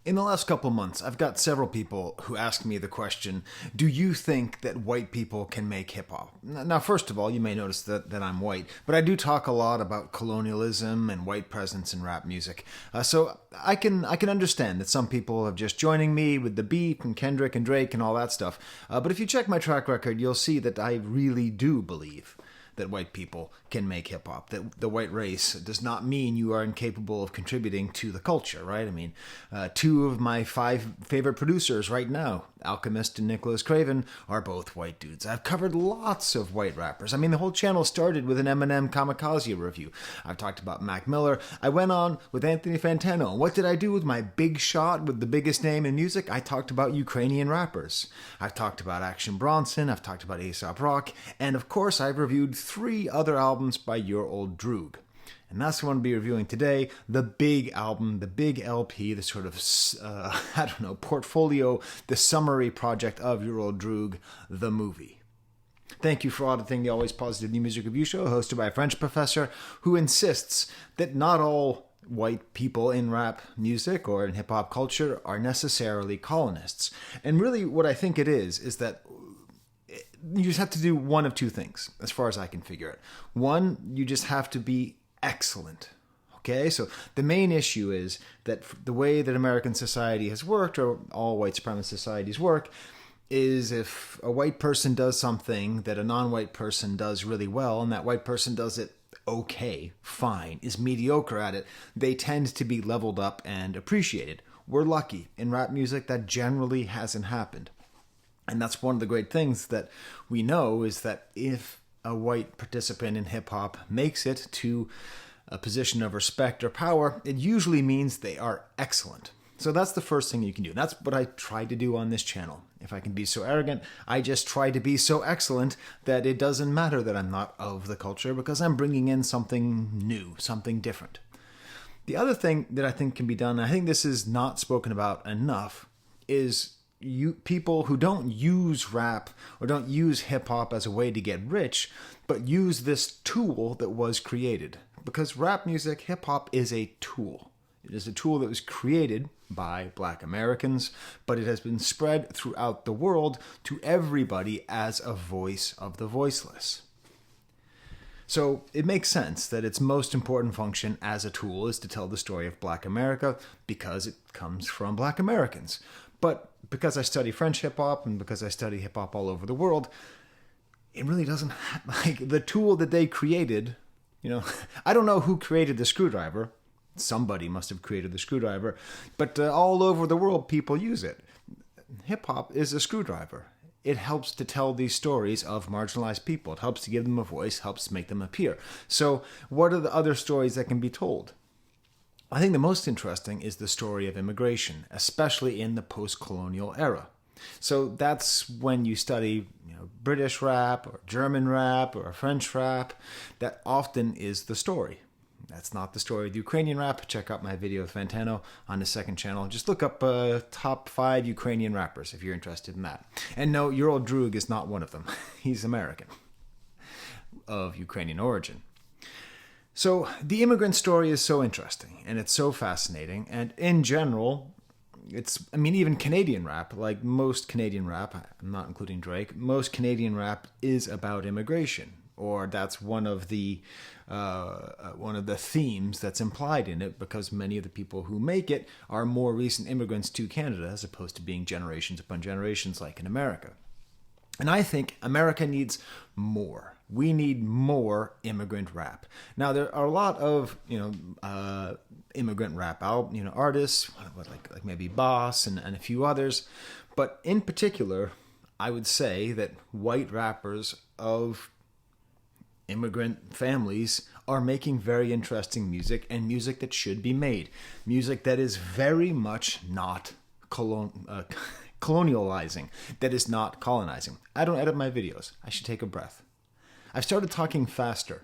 In the last couple months, I've got several people who ask me the question, do you think that white people can make hip-hop? Now, first of all, you may notice that I'm white, but I do talk a lot about colonialism and white presence in rap music. So I can understand that some people are just joining me with the beat and Kendrick and Drake and all that stuff. But if you check my track record, you'll see that I really do believe that white people can make hip-hop, that the white race does not mean you are incapable of contributing to the culture, right? I mean, two of my 5 favorite producers right now, Alchemist and Nicholas Craven, are both white dudes. I've covered lots of white rappers. I mean, the whole channel started with an Eminem Kamikaze review. I've talked about Mac Miller. I went on with Anthony Fantano. And what did I do with my big shot with the biggest name in music? I talked about Ukrainian rappers. I've talked about Action Bronson. I've talked about A$AP Rock. And of course, I've reviewed 3 other albums by your Old Droog. And that's what I'm going to be reviewing today. The big album, the big LP, the sort of, portfolio, the summary project of your Old Droog, the movie. Thank you for auditing the Always Positive New Music Review Show, hosted by a French professor who insists that not all white people in rap music or in hip-hop culture are necessarily colonists. And really what I think it is that you just have to do one of 2 things, as far as I can figure it. One, you just have to be excellent. Okay, so the main issue is that the way that American society has worked, or all white supremacist societies work, is if a white person does something that a non-white person does really well, and that white person does it okay, fine, is mediocre at it, they tend to be leveled up and appreciated. We're lucky. In rap music, that generally hasn't happened. And that's one of the great things that we know, is that if a white participant in hip-hop makes it to a position of respect or power, it usually means they are excellent. So that's the first thing you can do. And that's what I try to do on this channel. If I can be so arrogant, I just try to be so excellent that it doesn't matter that I'm not of the culture, because I'm bringing in something new, something different. The other thing that I think can be done, and I think this is not spoken about enough, is people who don't use rap or don't use hip-hop as a way to get rich, but use this tool that was created. Because rap music, hip-hop, is a tool. It is a tool that was created by Black Americans, but it has been spread throughout the world to everybody as a voice of the voiceless. So it makes sense that its most important function as a tool is to tell the story of Black America, because it comes from Black Americans. But because I study French hip-hop and because I study hip-hop all over the world, it really doesn't like the tool that they created. I don't know who created the screwdriver. Somebody must have created the screwdriver, but all over the world people use it. Hip-hop is a screwdriver. It helps to tell these stories of marginalized people. It helps to give them a voice, helps to make them appear. So what are the other stories that can be told? I think the most interesting is the story of immigration, especially in the post-colonial era. So that's when you study British rap or German rap or French rap. That often is the story. That's not the story of Ukrainian rap. Check out my video with Fantano on the second channel. Just look up top 5 Ukrainian rappers if you're interested in that. And no, your Old Droog is not one of them. He's American, of Ukrainian origin. So the immigrant story is so interesting, and it's so fascinating. And in general, even Canadian rap, like most Canadian rap, I'm not including Drake, most Canadian rap is about immigration. Or that's one of the themes that's implied in it, because many of the people who make it are more recent immigrants to Canada, as opposed to being generations upon generations like in America. And I think America needs more. We need more immigrant rap. Now, there are a lot of immigrant rap artists, like maybe Boss and a few others, but in particular, I would say that white rappers of immigrant families are making very interesting music, and music that should be made. Music that is very much not colonializing, that is not colonizing. I don't edit my videos. I should take a breath. I've started talking faster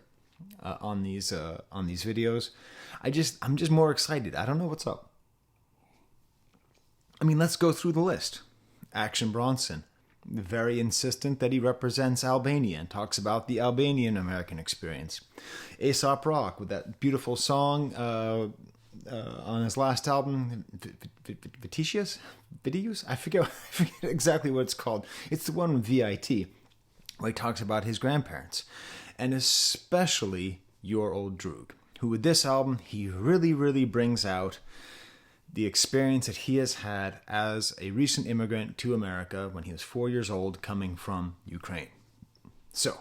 on these videos. I'm just more excited. I don't know what's up. Let's go through the list. Action Bronson, very insistent that he represents Albania and talks about the Albanian American experience. A$AP Rock with that beautiful song, on his last album, Vitius? I forget exactly what it's called. It's the one with VIT, where he talks about his grandparents, and especially your Old Droog, who with this album, he really, really brings out the experience that he has had as a recent immigrant to America when he was 4 years old, coming from Ukraine. So,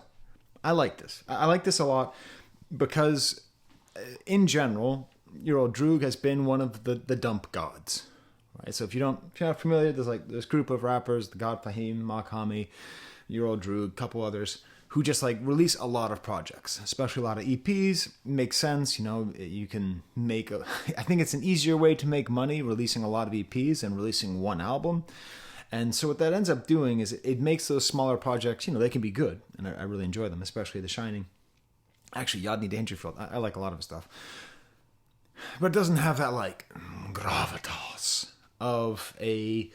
I like this. I like this a lot because, in general, your Old Droog has been one of the dump gods. Right? So if you're not familiar, there's like this group of rappers, the God Fahim, Makhami, your Old Droog, a couple others, who just like release a lot of projects, especially a lot of EPs. Makes sense, you can make I think it's an easier way to make money releasing a lot of EPs than releasing one album. And so what that ends up doing is it makes those smaller projects, they can be good, and I really enjoy them, especially The Shining. Actually, Yardney Dangerfield, I like a lot of his stuff. But it doesn't have that like gravitas of an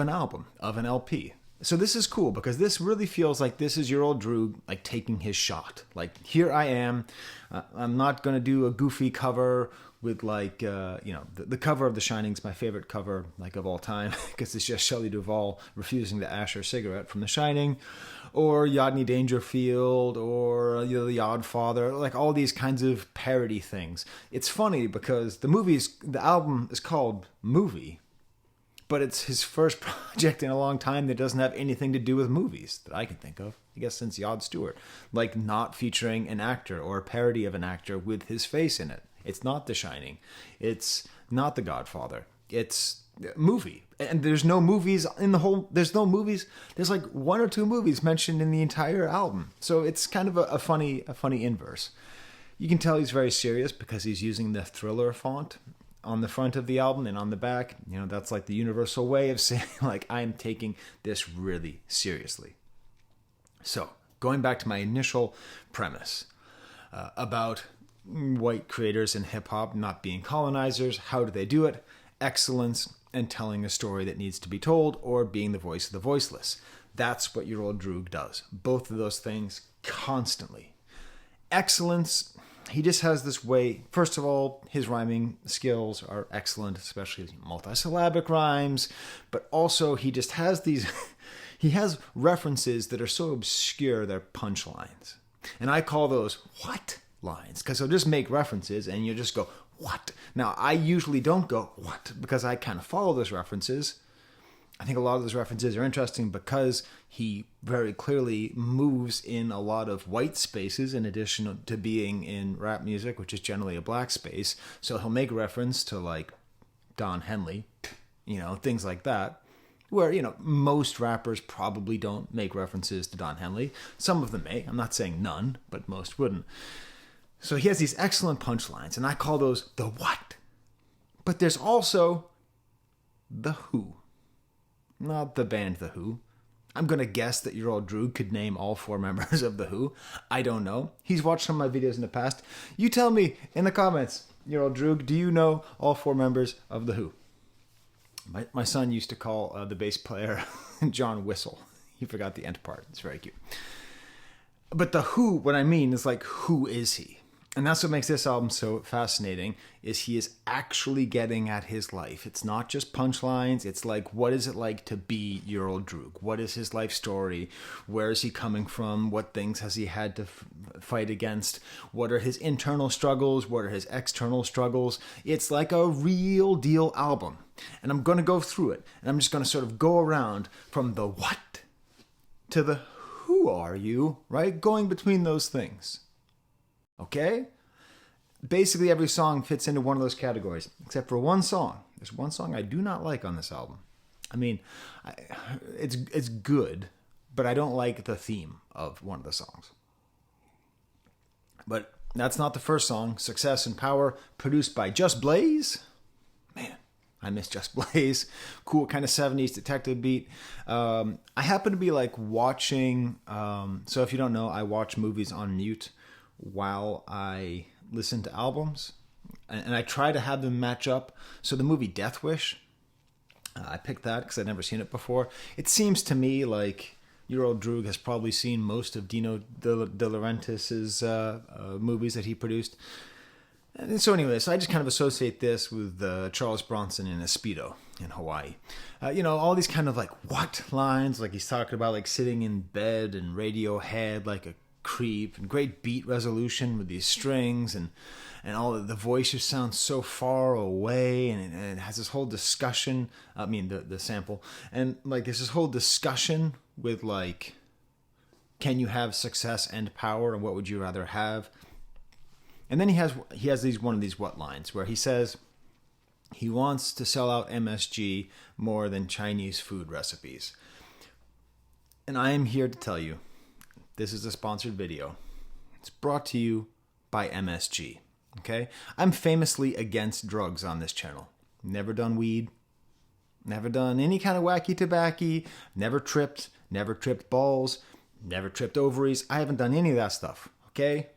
album, of an LP. So this is cool because this really feels like this is your Old Droog like taking his shot. Like, here I am. I'm not going to do a goofy cover with like, the cover of The Shining is my favorite cover like of all time because it's just Shelley Duvall refusing to ash her cigarette from The Shining, or Yardney Dangerfield, or The Odd Father, like all these kinds of parody things. It's funny because the album is called Movie, but it's his first project in a long time that doesn't have anything to do with movies that I can think of, I guess since Yod Stewart. Like, not featuring an actor or a parody of an actor with his face in it. It's not The Shining. It's not The Godfather. It's Movie. And there's no movies in the whole... There's no movies. There's like one or two movies mentioned in the entire album. So it's kind of a funny inverse. You can tell he's very serious because he's using the Thriller font on the front of the album, and on the back, that's like the universal way of saying, like, I'm taking this really seriously. So, going back to my initial premise about white creators in hip-hop not being colonizers, how do they do it? Excellence and telling a story that needs to be told, or being the voice of the voiceless. That's what your Old Droog does. Both of those things constantly. Excellence... He just has this way. First of all, his rhyming skills are excellent, especially multisyllabic rhymes. But also, he just has these... he has references that are so obscure, they're punchlines. And I call those what lines, because he'll just make references and you just go, what? Now, I usually don't go, what? Because I kind of follow those references. I think a lot of those references are interesting because he very clearly moves in a lot of white spaces in addition to being in rap music, which is generally a black space. So he'll make reference to like Don Henley, things like that, where, most rappers probably don't make references to Don Henley. Some of them may. I'm not saying none, but most wouldn't. So he has these excellent punchlines, and I call those the what. But there's also the who. Not the band The Who. I'm going to guess that your Old Droog could name all 4 members of The Who. I don't know. He's watched some of my videos in the past. You tell me in the comments, your Old Droog, do you know all 4 members of The Who? My son used to call the bass player John Whistle. He forgot the end part. It's very cute. But The Who, what I mean is like, who is he? And that's what makes this album so fascinating, is he is actually getting at his life. It's not just punchlines. It's like, what is it like to be your Old Droog? What is his life story? Where is he coming from? What things has he had to fight against? What are his internal struggles? What are his external struggles? It's like a real deal album. And I'm going to go through it. And I'm just going to sort of go around from the what to the who are you, right? Going between those things. Okay? Basically, every song fits into one of those categories, except for one song. There's one song I do not like on this album. I mean, it's good, but I don't like the theme of one of the songs. But that's not the first song. Success and Power, produced by Just Blaze. Man, I miss Just Blaze. Cool kind of 70s detective beat. I happen to be like watching... so if you don't know, I watch movies on mute while I listen to albums, and I try to have them match up. So the movie Death Wish, I picked that because I'd never seen it before. It seems to me like your Old Droog has probably seen most of Dino De Laurentiis's movies that he produced. And so anyway, so I just kind of associate this with Charles Bronson in a Speedo in Hawaii. All these kind of like what lines, like he's talking about like sitting in bed and Radiohead like a creep, and great beat resolution with these strings, and all of the voice just sounds so far away, and it has this whole discussion. I mean the sample, and like there's this whole discussion with like, can you have success and power, and what would you rather have? And then he has one of these what lines where he says he wants to sell out MSG more than Chinese food recipes. And I am here to tell you, this is a sponsored video. It's brought to you by MSG. Okay? I'm famously against drugs on this channel. Never done weed. Never done any kind of wacky tobacco. Never tripped balls. Never tripped ovaries. I haven't done any of that stuff. Okay?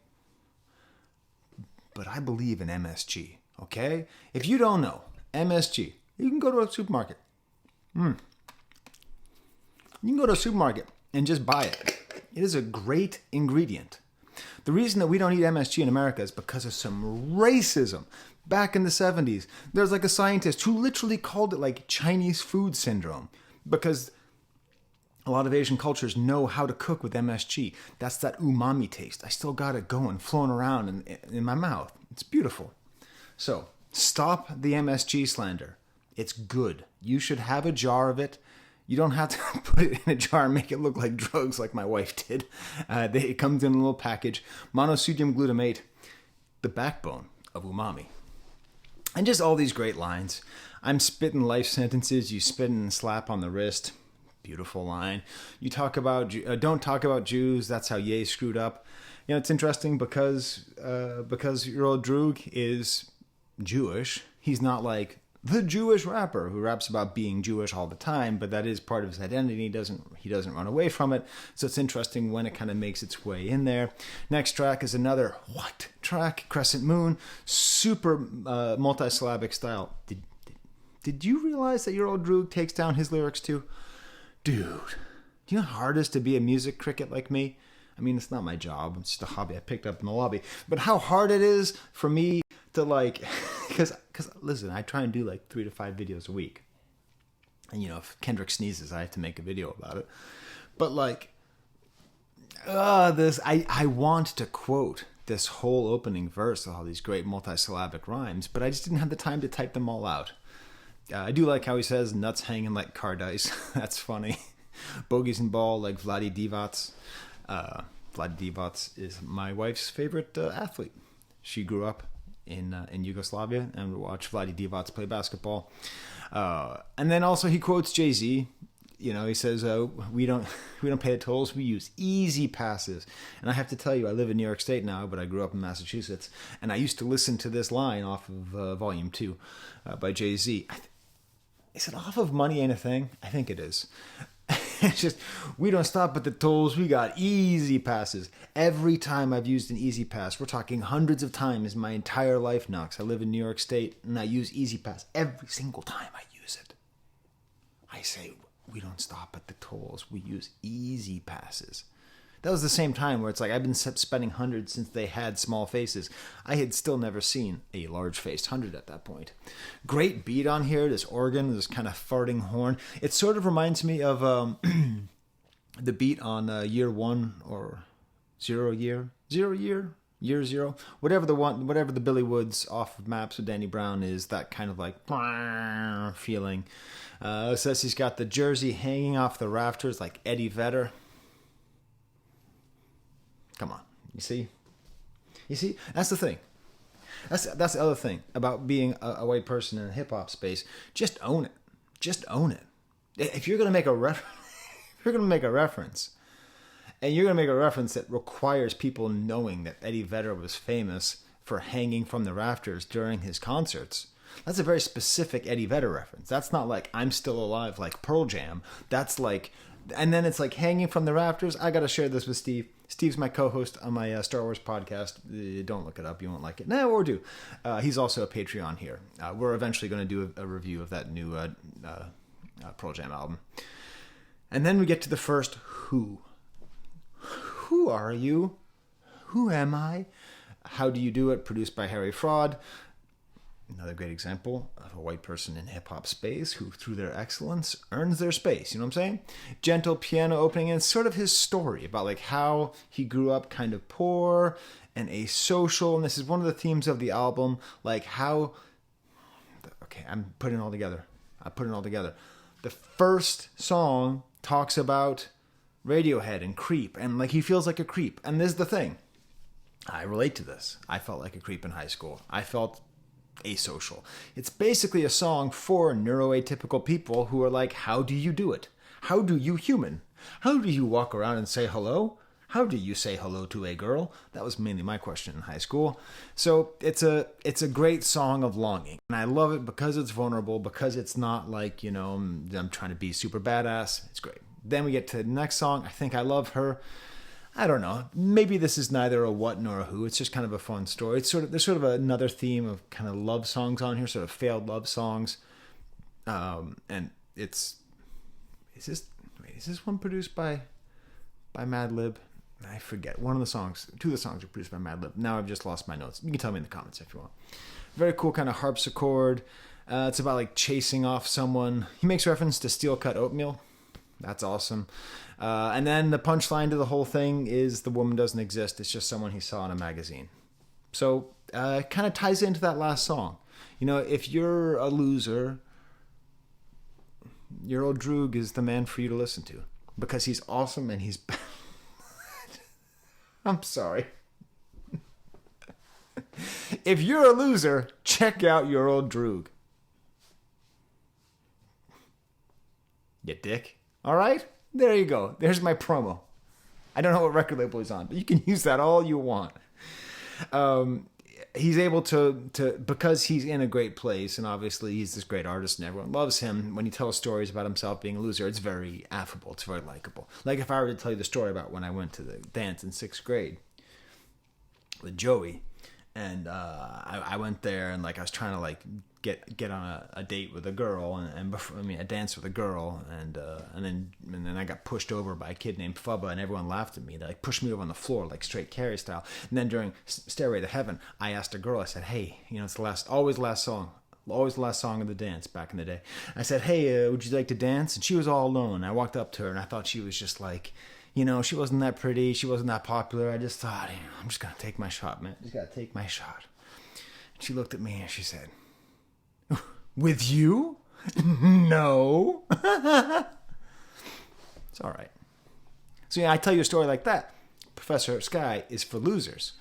But I believe in MSG. Okay? If you don't know, MSG, you can go to a supermarket. You can go to a supermarket and just buy it. It is a great ingredient. The reason that we don't eat MSG in America is because of some racism. Back in the 70s, there's like a scientist who literally called it like Chinese food syndrome, because a lot of Asian cultures know how to cook with MSG. That's that umami taste. I still got it going, flowing around in my mouth. It's beautiful. So, stop the MSG slander. It's good. You should have a jar of it. You don't have to put it in a jar and make it look like drugs like my wife did. It comes in a little package. Monosodium glutamate, the backbone of umami. And just all these great lines. I'm spitting life sentences. You spit and slap on the wrist. Beautiful line. You talk about don't talk about Jews. That's how Ye screwed up. It's interesting because your Old Droog is Jewish. He's not like the Jewish rapper who raps about being Jewish all the time, but that is part of his identity. He doesn't run away from it. So it's interesting when it kind of makes its way in there. Next track is another what track? Crescent Moon, super multisyllabic style. Did you realize that your Old Droog takes down his lyrics too? Dude, do you know how hard it is to be a music critic like me? I mean, it's not my job. It's just a hobby I picked up in the lobby. But how hard it is for me to like, because listen, I try and do like 3 to 5 videos a week. And if Kendrick sneezes, I have to make a video about it. But like, I want to quote this whole opening verse of all these great multisyllabic rhymes, but I just didn't have the time to type them all out. I do like how he says nuts hanging like car dice. That's funny. Bogeys and ball like Vlade Divac. Vlade Divac is my wife's favorite athlete. She grew up in Yugoslavia and we watched Vlade Divac play basketball. And then also he quotes Jay-Z. He says, we don't pay the tolls, we use easy passes. And I have to tell you, I live in New York State now, but I grew up in Massachusetts. And I used to listen to this line off of Volume 2 by Jay-Z. Is it off of Money Ain't a Thing? I think it is. It's just, we don't stop at the tolls, we got easy passes. Every time I've used an easy pass, we're talking hundreds of times my entire life now, 'cause I live in New York State, and I use easy pass every single time I use it. I say, we don't stop at the tolls, we use easy passes. That was the same time where it's like, I've been spending hundreds since they had small faces. I had still never seen a large-faced 100 at that point. Great beat on here, this organ, this kind of farting horn. It sort of reminds me of the beat on Year One or Year Zero, whatever the Billy Woods off of Maps with Danny Brown is, that kind of like feeling. It says he's got the jersey hanging off the rafters like Eddie Vedder. Come on, you see, that's the thing. That's the other thing about being a white person in the hip hop space. Just own it. If you're gonna make a reference, and you're gonna make a reference that requires people knowing that Eddie Vedder was famous for hanging from the rafters during his concerts, that's a very specific Eddie Vedder reference. That's not like I'm Still Alive like Pearl Jam. That's like, and then it's like hanging from the rafters. I gotta share this with Steve. Steve's my co-host on my Star Wars podcast. Don't look it up. You won't like it. No, or do. He's also a Patreon here. We're eventually going to do a review of that new Pearl Jam album. And then we get to the first who. Who are you? Who am I? How Do You Do It, produced by Harry Fraud. Another great example of a white person in hip-hop space who, through their excellence, earns their space. You know what I'm saying? Gentle piano opening, and it's sort of his story about like how he grew up kind of poor and asocial. And this is one of the themes of the album, like how... Okay, I'm putting it all together. The first song talks about Radiohead and creep, and like he feels like a creep. And this is the thing. I relate to this. I felt like a creep in high school. I felt asocial. It's basically a song for neuroatypical people who are like, how do you do it? How do you human? How do you walk around and say hello? How do you say hello to a girl? That was mainly my question in high school. So it's a great song of longing. And I love it because it's vulnerable, because it's not like, you know, I'm trying to be super badass. It's great. Then we get to the next song. I Think I Love Her. I don't know. Maybe this is neither a what nor a who. It's just kind of a fun story. There's sort of another theme of kind of love songs on here, sort of failed love songs. And is this one produced by Madlib? I forget. Two of the songs are produced by Madlib. Now I've just lost my notes. You can tell me in the comments if you want. Very cool kind of harpsichord. It's about like chasing off someone. He makes reference to steel cut oatmeal. That's awesome. And then the punchline to the whole thing is the woman doesn't exist. It's just someone he saw in a magazine. So it kind of ties into that last song. You know, if you're a loser, your Old Droog is the man for you to listen to. Because he's awesome and he's... I'm sorry. If you're a loser, check out your Old Droog. You dick. All right? There you go. There's my promo. I don't know what record label he's on, but you can use that all you want. He's able to because he's in a great place, and obviously he's this great artist and everyone loves him. When he tells stories about himself being a loser, it's very affable. It's very likable. Like if I were to tell you the story about when I went to the dance in 6th grade with Joey, and I went there and like I was trying to like get on a date with a girl and before, a dance with a girl, and then I got pushed over by a kid named Fubba, and everyone laughed at me. They like pushed me over on the floor like straight Carrie style. And then during Stairway to Heaven, I asked a girl. I said, "Hey, you know, it's always the last song of the dance back in the day." I said, "Hey, would you like to dance?" And she was all alone. I walked up to her and I thought she was just like, you know, she wasn't that pretty, she wasn't that popular. I just thought, you know, I'm just gonna take my shot, man. Just gotta take my shot. She looked at me and she said, "With you? No." It's all right. So yeah, I tell you a story like that. Professor Skye is for losers.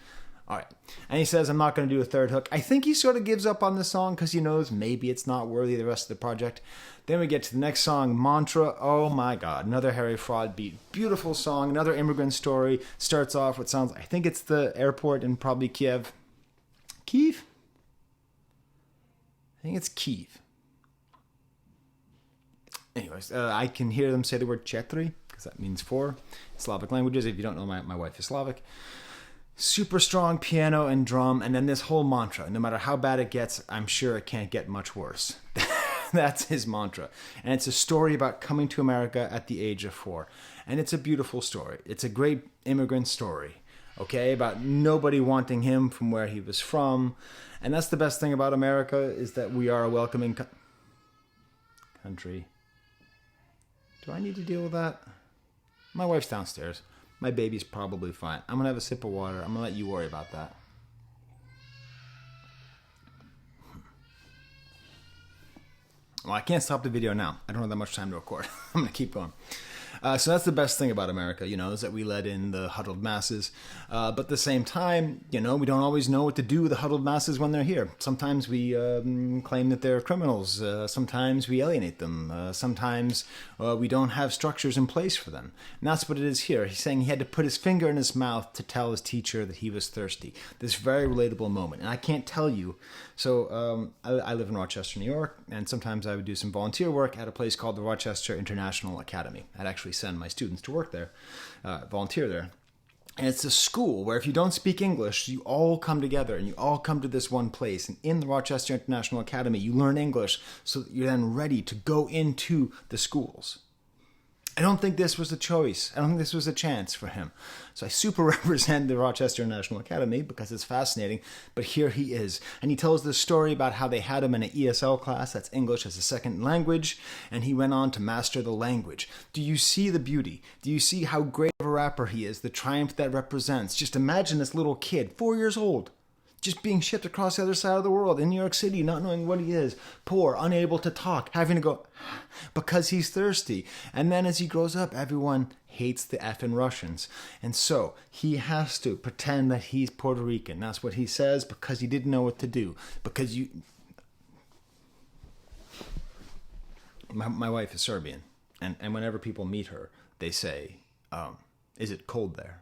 All right. And he says, I'm not going to do a third hook. I think he sort of gives up on the song because he knows maybe it's not worthy of the rest of the project. Then we get to the next song, Mantra. Oh my God. Another Harry Fraud beat. Beautiful song. Another immigrant story. Starts off with sounds, I think it's the airport in probably Kiev. Kiev? I think it's Kiev. Anyways, I can hear them say the word chetri, because that means four. Slavic languages. If you don't know, my wife is Slavic. Super strong piano and drum, and then this whole mantra. No matter how bad it gets, I'm sure it can't get much worse. That's his mantra. And it's a story about coming to America at the age of 4. And it's a beautiful story. It's a great immigrant story, okay? About nobody wanting him from where he was from. And that's the best thing about America, is that we are a welcoming country. Do I need to deal with that? My wife's downstairs. My baby's probably fine. I'm going to have a sip of water. I'm going to let you worry about that. Well, I can't stop the video now. I don't have that much time to record. I'm going to keep going. So that's the best thing about America, you know, is that we let in the huddled masses. But at the same time, you know, we don't always know what to do with the huddled masses when they're here. Sometimes we claim that they're criminals. Sometimes we alienate them. Sometimes we don't have structures in place for them. And that's what it is here. He's saying he had to put his finger in his mouth to tell his teacher that he was thirsty. This very relatable moment. And I can't tell you. So I live in Rochester, New York, and sometimes I would do some volunteer work at a place called the Rochester International Academy. I'd actually send my students to work there, volunteer there. And it's a school where if you don't speak English, you all come together and you all come to this one place. And in the Rochester International Academy, you learn English so that you're then ready to go into the schools. I don't think this was a choice. I don't think this was a chance for him. So I super represent the Rochester National Academy because it's fascinating. But here he is. And he tells this story about how they had him in an ESL class, that's English as a second language, and he went on to master the language. Do you see the beauty? Do you see how great of a rapper he is? The triumph that represents. Just imagine this little kid, 4 years old, just being shipped across the other side of the world in New York City, not knowing what he is, poor, unable to talk, having to go because he's thirsty. And then as he grows up, everyone hates the effing Russians. And so he has to pretend that he's Puerto Rican. That's what he says because he didn't know what to do. Because my wife is Serbian. And whenever people meet her, they say, is it cold there?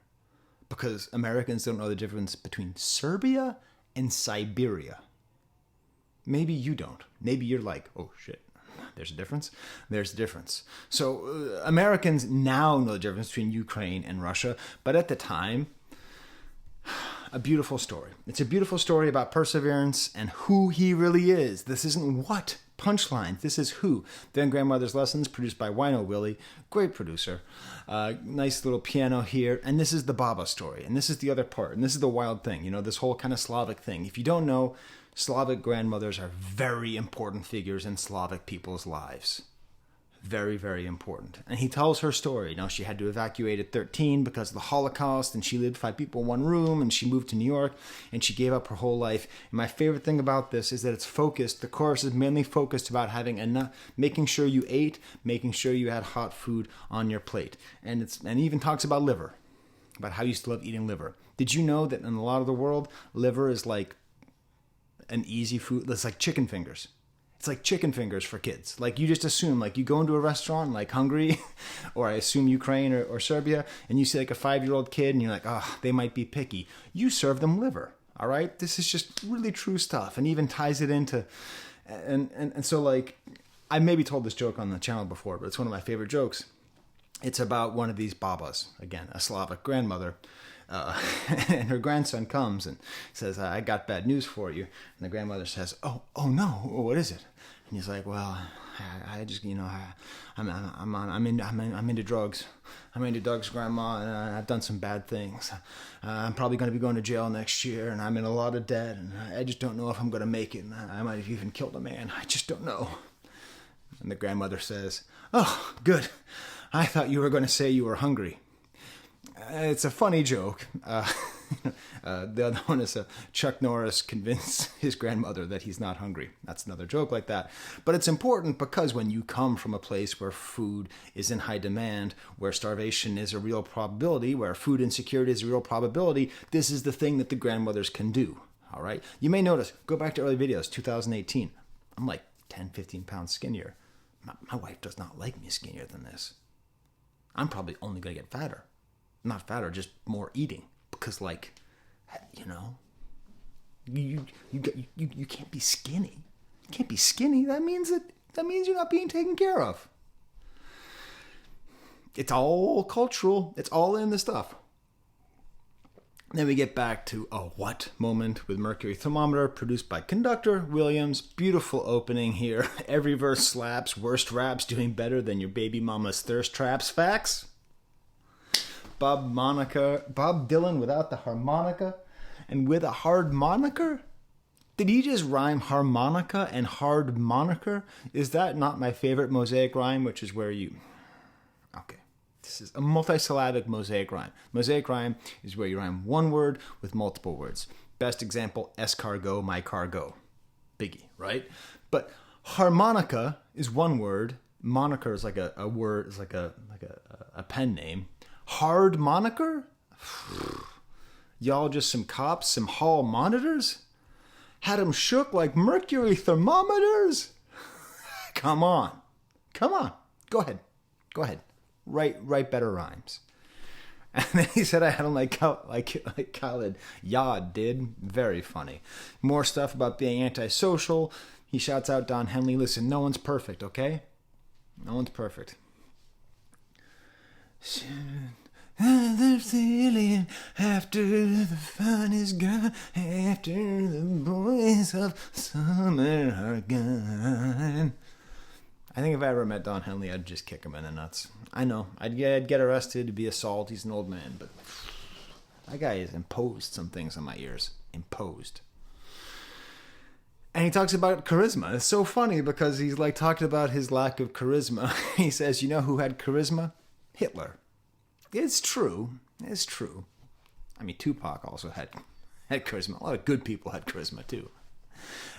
Because Americans don't know the difference between Serbia and Siberia. Maybe you don't. Maybe you're like, oh shit, there's a difference? There's a difference. So Americans now know the difference between Ukraine and Russia, but at the time, a beautiful story. It's a beautiful story about perseverance and who he really is. This isn't what punchlines. This is who. Then Grandmother's Lessons, produced by Wino Willie, great producer. Nice little piano here. And this is the Baba story. And this is the other part. And this is the wild thing. You know, this whole kind of Slavic thing. If you don't know, Slavic grandmothers are very important figures in Slavic people's lives. Very, very important. And he tells her story. Now, she had to evacuate at 13 because of the Holocaust, and she lived 5 people in one room, and she moved to New York, and she gave up her whole life. And my favorite thing about this is that it's focused. The chorus is mainly focused about having enough, making sure you ate, making sure you had hot food on your plate. And it even talks about liver, about how you still love eating liver. Did you know that in a lot of the world, liver is like an easy food? It's like chicken fingers. It's like chicken fingers for kids. Like you just assume, like you go into a restaurant like Hungary, or I assume Ukraine or Serbia, and you see like a 5-year-old kid and you're like, oh, they might be picky. You serve them liver, all right? This is just really true stuff, and even ties it into, and so like, I maybe told this joke on the channel before, but it's one of my favorite jokes. It's about one of these babas, again, a Slavic grandmother, and her grandson comes and says, I got bad news for you. And the grandmother says, oh no, what is it? And he's like, well, I just, you know, I'm into drugs. I'm into drugs, Grandma, and I've done some bad things. I'm probably going to be going to jail next year, and I'm in a lot of debt, and I just don't know if I'm going to make it. And I might have even killed a man. I just don't know. And the grandmother says, oh, good. I thought you were going to say you were hungry. It's a funny joke. The other one is Chuck Norris convinced his grandmother that he's not hungry. That's another joke like that. But it's important because when you come from a place where food is in high demand, where starvation is a real probability, where food insecurity is a real probability, this is the thing that the grandmothers can do. All right? You may notice, go back to early videos, 2018. I'm like 10, 15 pounds skinnier. My wife does not like me skinnier than this. I'm probably only going to get fatter. Not fatter, just more eating. Because, like, you know, you can't be skinny. You can't be skinny. That means you're not being taken care of. It's all cultural. It's all in the stuff. Then we get back to a what moment with Mercury Thermometer, produced by Conductor Williams. Beautiful opening here. Every verse slaps. Worst raps doing better than your baby mama's thirst traps. Facts. Bob Dylan without the harmonica and with a hard moniker? Did he just rhyme harmonica and hard moniker? Is that not my favorite mosaic rhyme, which is where you... Okay. This is a multisyllabic mosaic rhyme. Mosaic rhyme is where you rhyme one word with multiple words. Best example, escargot, my cargo. Biggie, right? But harmonica is one word. Moniker is like a word, is like a pen name. Hard moniker? Y'all just some cops, some hall monitors? Had them shook like mercury thermometers? Come on. Go ahead. Write better rhymes. And then he said I had him like Khaled. Yad did. Very funny. More stuff about being antisocial. He shouts out Don Henley, listen, no one's perfect, okay? No one's perfect. The feeling after the fun is gone, after the boys of summer are gone. I think if I ever met Don Henley, I'd just kick him in the nuts. I know. I'd get arrested, be assault. He's an old man, but that guy has imposed some things on my ears. Imposed. And he talks about charisma. It's so funny because he's like talking about his lack of charisma. He says, you know who had charisma? Hitler. It's true. It's true. I mean, Tupac also had charisma. A lot of good people had charisma too.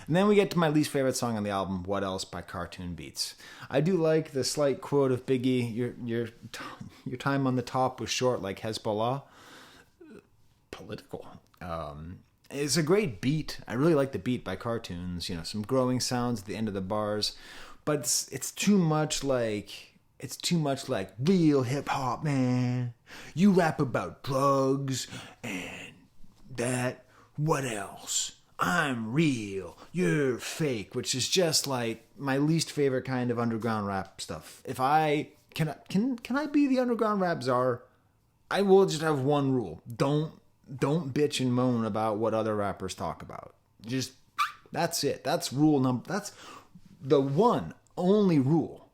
And then we get to my least favorite song on the album, What Else by Cartoon Beats. I do like the slight quote of Biggie, your time on the top was short like Hezbollah. Political. It's a great beat. I really like the beat by Cartoons. You know, some growing sounds at the end of the bars. But it's too much like real hip hop, man. You rap about drugs and that. What else? I'm real, you're fake, which is just like my least favorite kind of underground rap stuff. If I can I be the underground rap czar? I will just have one rule: don't bitch and moan about what other rappers talk about. Just that's it. That's the one only rule.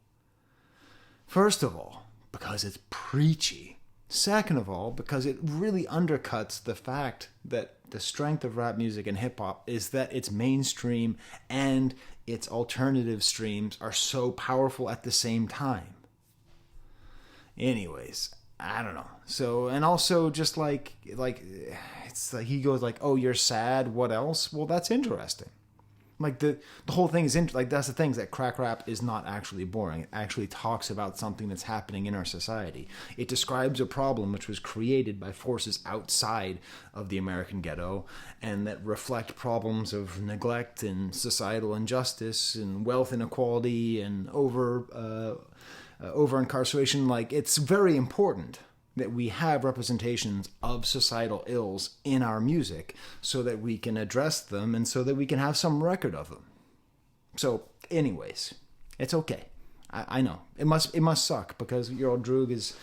First of all, because it's preachy. Second of all, because it really undercuts the fact that the strength of rap music and hip-hop is that its mainstream and its alternative streams are so powerful at the same time. Anyways, I don't know. So, and also just like it's like he goes like, oh, you're sad, what else? Well, that's interesting. Like the whole thing is like that's the thing is that crack rap is not actually boring. It actually talks about something that's happening in our society. It describes a problem which was created by forces outside of the American ghetto and that reflect problems of neglect and societal injustice and wealth inequality and over incarceration. Like it's very important that we have representations of societal ills in our music so that we can address them and so that we can have some record of them. So anyways, it's okay. I know. It must suck because your Old Droog is,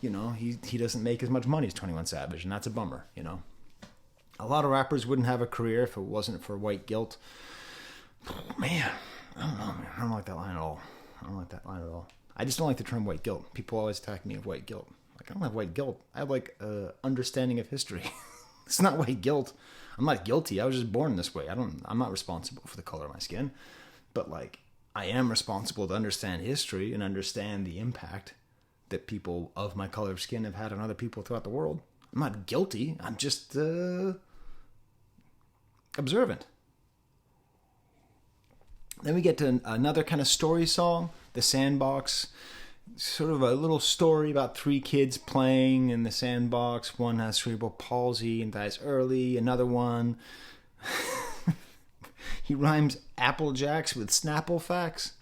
you know, he doesn't make as much money as 21 Savage, and that's a bummer, you know. A lot of rappers wouldn't have a career if it wasn't for white guilt. Oh, man, I don't know, man. I don't like that line at all. I just don't like the term white guilt. People always attack me of white guilt. Like, I don't have white guilt. I have, like, understanding of history. It's not white guilt. I'm not guilty. I was just born this way. I'm not responsible for the color of my skin. But, like, I am responsible to understand history and understand the impact that people of my color of skin have had on other people throughout the world. I'm not guilty. I'm just observant. Then we get to another kind of story song, The Sandbox. Sort of a little story about 3 kids playing in the sandbox. One has cerebral palsy and dies early. Another one, he rhymes Apple Jacks with Snapple Facts.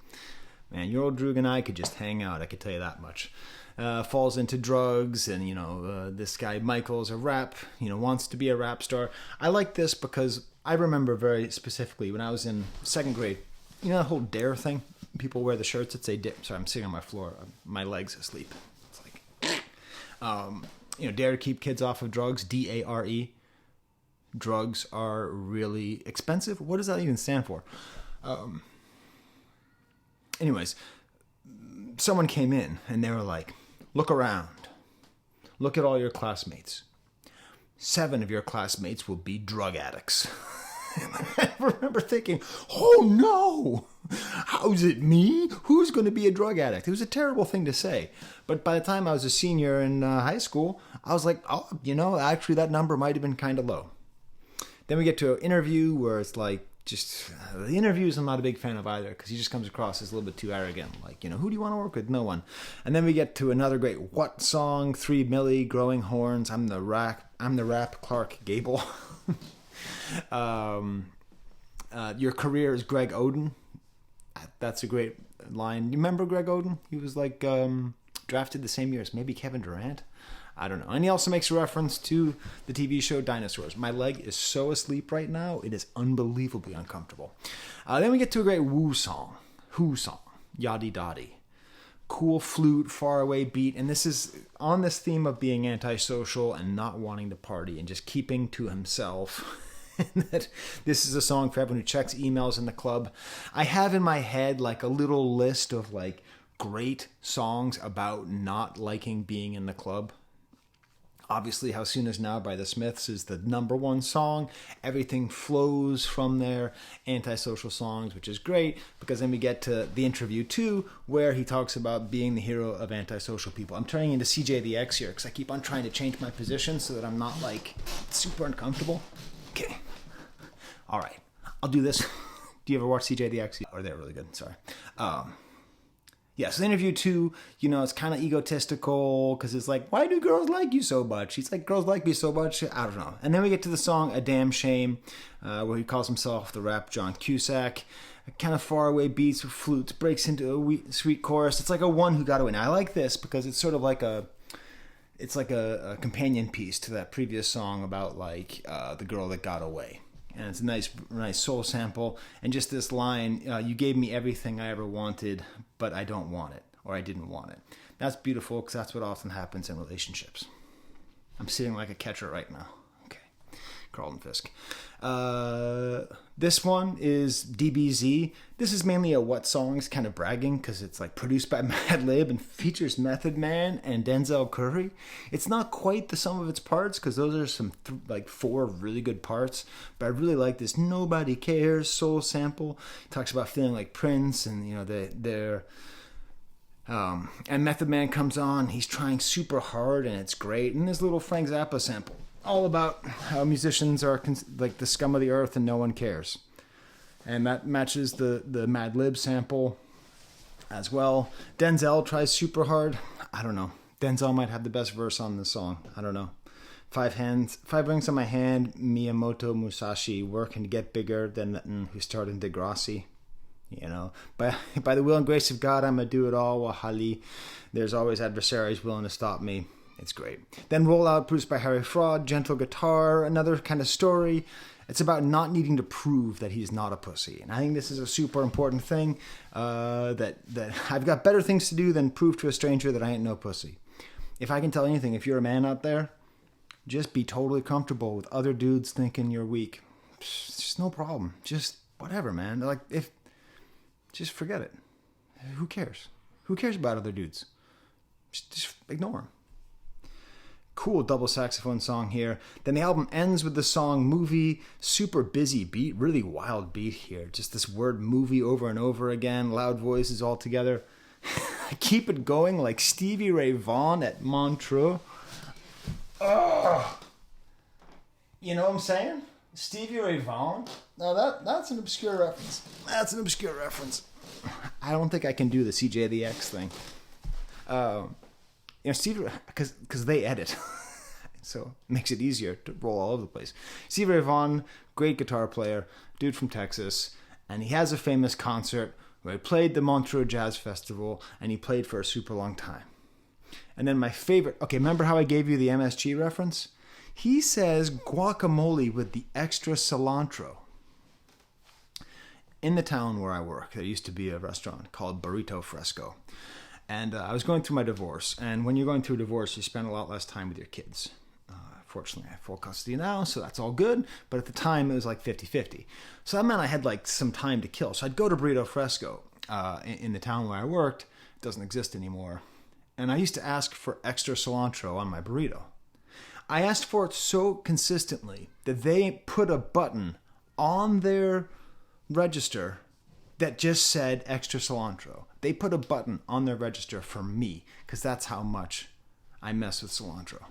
Man, your Old Droog and I could just hang out, I could tell you that much. Falls into drugs, and, you know, this guy Michael's a rap, you know, wants to be a rap star. I like this because I remember very specifically when I was in 2nd grade, you know that whole DARE thing? People wear the shirts that say dip. Sorry, I'm sitting on my floor. My leg's asleep. It's like, you know, dare to keep kids off of drugs. DARE. Drugs are really expensive. What does that even stand for? Anyways, someone came in and they were like, look around. Look at all your classmates. 7 of your classmates will be drug addicts. I remember thinking, oh no, how's it me? Who's going to be a drug addict? It was a terrible thing to say. But by the time I was a senior in high school, I was like, oh, you know, actually that number might have been kind of low. Then we get to an interview where it's like, just the interviews I'm not a big fan of either because he just comes across as a little bit too arrogant. Like, you know, who do you want to work with? No one. And then we get to another great What song, 3 Milli, Growing Horns, I'm the rap Clark Gable. Your career is Greg Oden. That's a great line. You remember Greg Oden? He was like drafted the same year as maybe Kevin Durant. I don't know. And he also makes a reference to the TV show Dinosaurs. My leg is so asleep right now, it is unbelievably uncomfortable. Then we get to a great Woo song. Who song. Yachty Dotty. Cool flute, faraway beat. And this is on this theme of being antisocial and not wanting to party and just keeping to himself. that this is a song for everyone who checks emails in the club. I have in my head like a little list of like great songs about not liking being in the club. Obviously, How Soon Is Now by the Smiths is the number one song. Everything flows from their antisocial songs, which is great, because then we get to the interview 2, where he talks about being the hero of antisocial people. I'm turning into CJ the X here, because I keep on trying to change my position so that I'm not, like, super uncomfortable. Okay. All right. I'll do this. Do you ever watch CJ the X? Oh, they're really good. Sorry. Yeah, so the interview 2, you know, it's kind of egotistical because it's like, why do girls like you so much? He's like, girls like me so much. I don't know. And then we get to the song A Damn Shame, where he calls himself the rap John Cusack. Kind of faraway beats with flutes, breaks into a sweet chorus. It's like a one who got away. Now, I like this because it's sort of like a companion piece to that previous song about like the girl that got away. And it's a nice soul sample. And just this line, you gave me everything I ever wanted, but I don't want it, or I didn't want it. That's beautiful, because that's what often happens in relationships. I'm sitting like a catcher right now. Okay. Carlton Fisk. This one is DBZ. This is mainly a what song. It's kind of bragging because it's like produced by Madlib and features Method Man and Denzel Curry. It's not quite the sum of its parts because those are some 4 really good parts. But I really like this Nobody Cares soul sample. It talks about feeling like Prince, and you know they're and Method Man comes on. He's trying super hard and it's great. And this little Frank Zappa sample, all about how musicians are like the scum of the earth and no one cares. And that matches the Madlib sample as well. Denzel tries super hard. I don't know. Denzel might have the best verse on this song. I don't know. 5 rings on my hand, Miyamoto Musashi, working to get bigger than who started Degrassi. You know, by the will and grace of God, I'm going to do it all. Wahali, there's always adversaries willing to stop me. It's great. Then Roll Out, produced by Harry Fraud, gentle guitar, another kind of story. It's about not needing to prove that he's not a pussy. And I think this is a super important thing, that I've got better things to do than prove to a stranger that I ain't no pussy. If I can tell anything, if you're a man out there, just be totally comfortable with other dudes thinking you're weak. It's just no problem. Just whatever, man. Like, just forget it. Who cares? Who cares about other dudes? Just ignore them. Cool double saxophone song here. Then the album ends with the song Movie. Super busy beat, really wild beat here. Just this word movie over and over again. Loud voices all together. Keep it going like Stevie Ray Vaughan at Montreux. Oh, you know what I'm saying? Stevie Ray Vaughan. Now that's an obscure reference. That's an obscure reference. I don't think I can do the CJ the X thing. You know, Stevie, because they edit, so it makes it easier to roll all over the place. Stevie Ray Vaughan, great guitar player, dude from Texas, and he has a famous concert where he played the Montreux Jazz Festival, and he played for a super long time. And then my favorite, okay, remember how I gave you the MSG reference? He says guacamole with the extra cilantro. In the town where I work, there used to be a restaurant called Burrito Fresco. And I was going through my divorce. And when you're going through a divorce, you spend a lot less time with your kids. Fortunately, I have full custody now, so that's all good. But at the time, it was like 50-50. So that meant I had like some time to kill. So I'd go to Burrito Fresco in the town where I worked. It doesn't exist anymore. And I used to ask for extra cilantro on my burrito. I asked for it so consistently that they put a button on their register that just said extra cilantro. They put a button on their register for me because that's how much I mess with cilantro.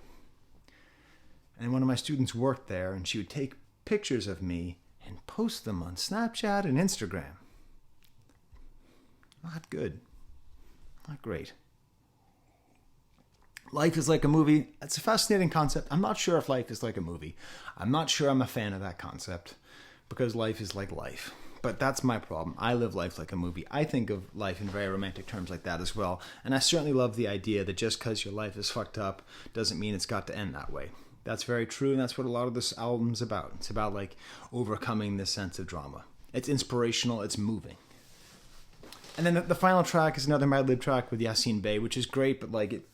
And one of my students worked there, and she would take pictures of me and post them on Snapchat and Instagram. Not good. Not great. Life is like a movie. It's a fascinating concept. I'm not sure if life is like a movie. I'm not sure I'm a fan of that concept because life is like life. But that's my problem. I live life like a movie. I think of life in very romantic terms like that as well. And I certainly love the idea that just because your life is fucked up doesn't mean it's got to end that way. That's very true, and that's what a lot of this album's about. It's about like overcoming this sense of drama. It's inspirational. It's moving. And then the final track is another Madlib track with Yassine Bey, which is great, but like it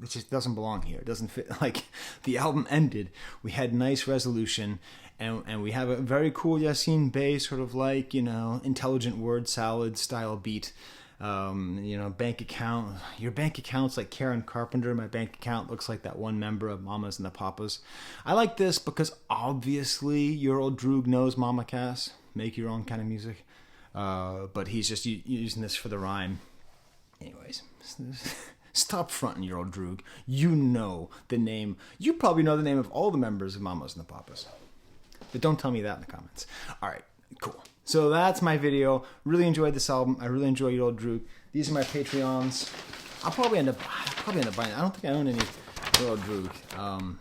just doesn't belong here. It doesn't fit. Like the album ended, we had nice resolution, And we have a very cool Yassine Bey sort of like, you know, intelligent word salad style beat. You know, bank account. Your bank account's like Karen Carpenter. My bank account looks like that one member of Mamas and the Papas. I like this because obviously your Old Droog knows Mama Cass. Make your own kind of music. But he's just using this for the rhyme. Anyways, stop fronting your Old Droog. You know the name. You probably know the name of all the members of Mamas and the Papas. But don't tell me that in the comments. All right, cool. So that's my video. Really enjoyed this album. I really enjoy your Old Droog. These are my Patreons. I'll probably end up buying. I don't think I own any your Old Droog.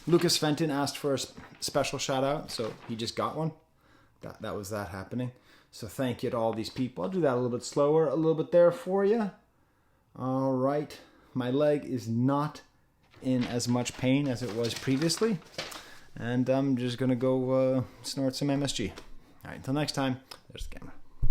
Lucas Fenton asked for a special shout out, so he just got one. That was that happening. So thank you to all these people. I'll do that a little bit slower, a little bit there for you. All right. My leg is not in as much pain as it was previously. And I'm just going to go snort some MSG. All right, until next time, there's the camera.